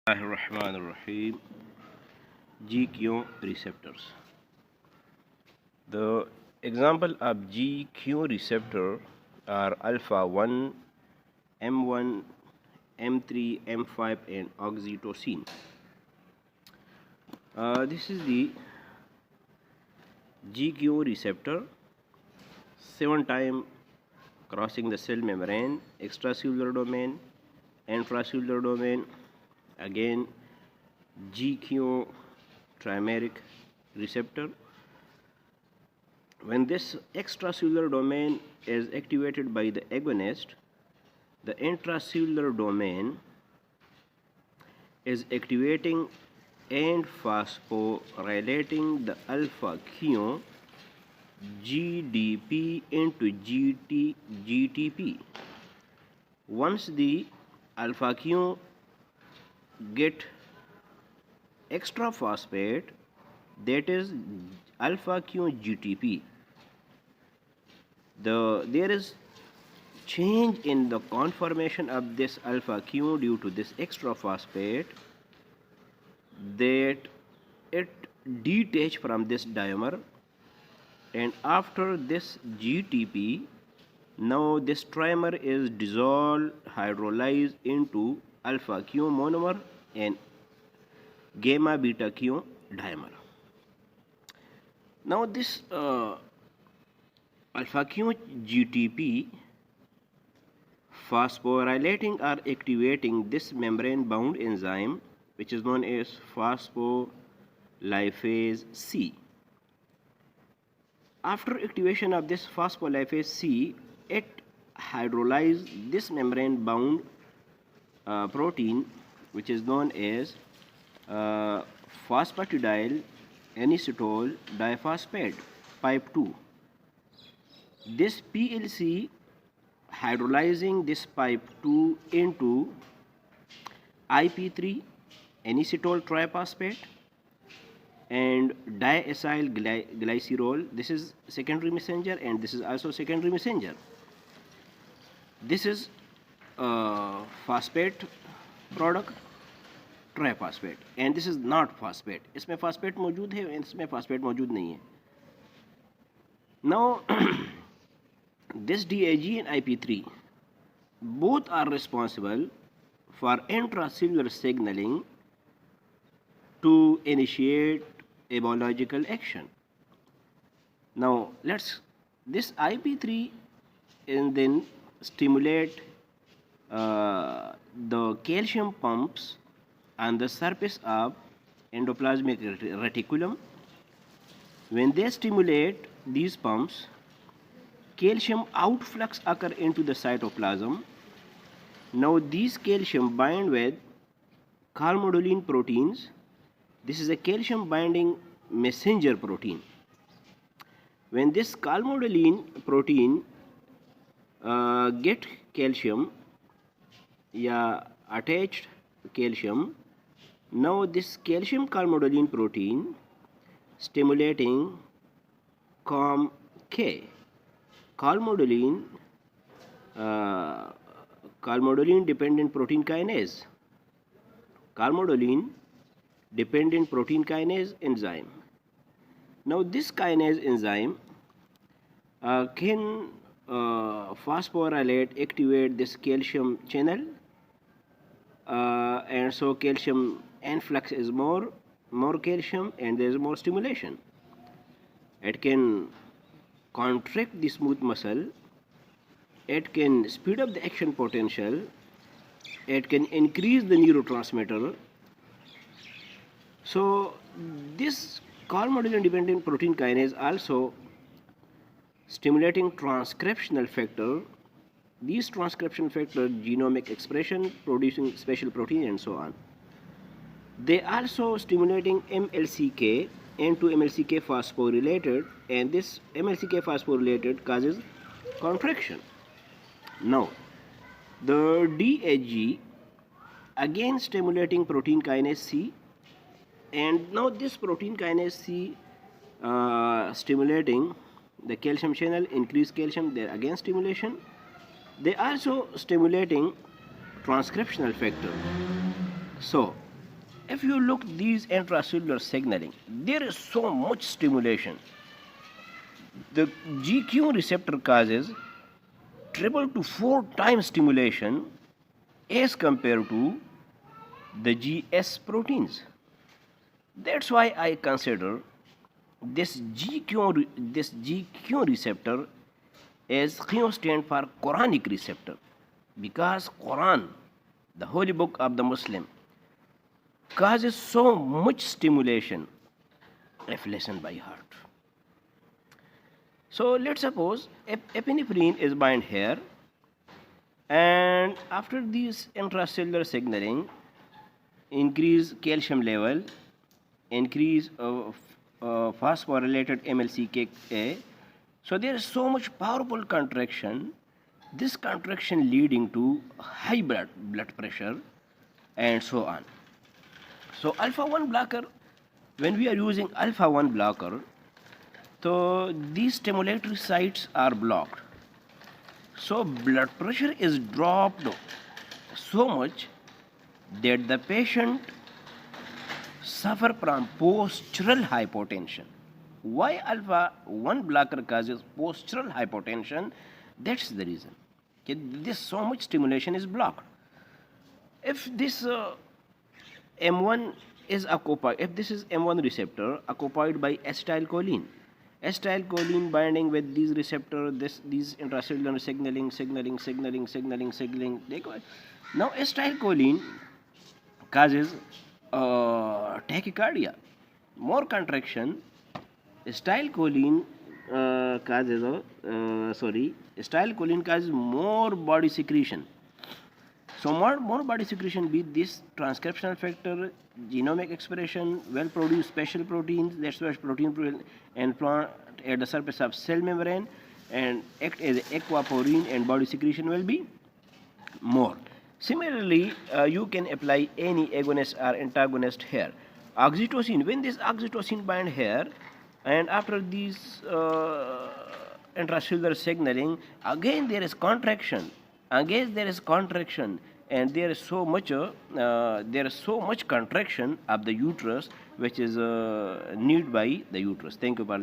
Bismillahirrahmanirrahim. GQ receptors. The example of GQ receptor are alpha 1, M1, M3, M5, and oxytocin. This is the GQ receptor, 7 times crossing the cell membrane, extracellular domain, intracellular domain, again GQ trimeric receptor. When this extracellular domain is activated by the agonist, the intracellular domain is activating and phosphorylating the alpha Q GDP into GTP. Once the alpha Q get extra phosphate, that is alpha Q GTP, there is change in the conformation of this alpha Q due to this extra phosphate, that it detach from this dimer, and after this GTP, now this trimer is dissolved, hydrolyzed into alpha Q monomer and gamma beta Q dimer. Now this alpha Q GTP phosphorylating or activating this membrane bound enzyme, which is known as phospholipase C. After activation of this phospholipase C, it hydrolyzes this membrane bound protein, which is known as phosphatidyl inositol diphosphate type 2. This PLC hydrolyzing this type 2 into IP3 inositol triphosphate and diacyl glycerol. This is secondary messenger, and this is also secondary messenger. This is phosphate product triphosphate, and this is not phosphate. इसमें phosphate मौजूद है, इसमें phosphate मौजूद नहीं है. Now this DAG and IP3 both are responsible for intracellular signaling to initiate a biological action. Now this IP3 and then stimulate the calcium pumps on the surface of endoplasmic reticulum. When they stimulate these pumps, calcium outflux occur into the cytoplasm. Now these calcium bind with calmodulin proteins. This is a calcium binding messenger protein. When this calmodulin protein get calcium, attached calcium, now this calcium calmodulin protein stimulating COMK, calmodulin dependent protein kinase, calmodulin dependent protein kinase enzyme. Now this kinase enzyme can phosphorylate, activate this calcium channel, and so calcium influx is more calcium, and there is more stimulation. It can contract the smooth muscle, it can speed up the action potential, it can increase the neurotransmitter. So this calmodulin dependent protein kinase also stimulating transcriptional factor. These transcription factors genomic expression, producing special protein, and so on. They also stimulating MLCK into MLCK phosphorylated, and this MLCK phosphorylated causes contraction. Now the DAG again stimulating protein kinase C, and now this protein kinase C stimulating the calcium channel, increase calcium, there again stimulation. They also stimulating transcriptional factor. So If you look these intracellular signaling, there is so much stimulation. The GQ receptor causes triple to 4 times stimulation as compared to the GS proteins. That's why I consider this GQ receptor as Q stand for Quranic receptor, because Quran, the holy book of the Muslim, causes so much stimulation if listened by heart. So let's suppose epinephrine is bind here, and after this intracellular signaling, increase calcium level, increase of phosphorylated MLCK. So there is so much powerful contraction. This contraction leading to high blood pressure and so on. So alpha 1 blocker, when we are using alpha 1 blocker, so these stimulatory sites are blocked. So blood pressure is dropped so much that the patient suffer from postural hypotension. Why alpha 1 blocker causes postural hypotension? That's the reason. Okay, this so much stimulation is blocked. If this M1 is occupied, if this is M1 receptor occupied by acetylcholine, acetylcholine binding with these receptor, these intracellular signaling. Now acetylcholine causes tachycardia, more contraction. Acetylcholine acetylcholine causes more body secretion. So more body secretion be this transcriptional factor, genomic expression, well produced special proteins. That's why protein will implant at the surface of cell membrane and act as aquaporine, and body secretion will be more. Similarly, you can apply any agonist or antagonist here. Oxytocin, when this oxytocin bind here, and after these intracellular signaling, again there is contraction, and there is so much contraction of the uterus, which is needed by the uterus. Thank you for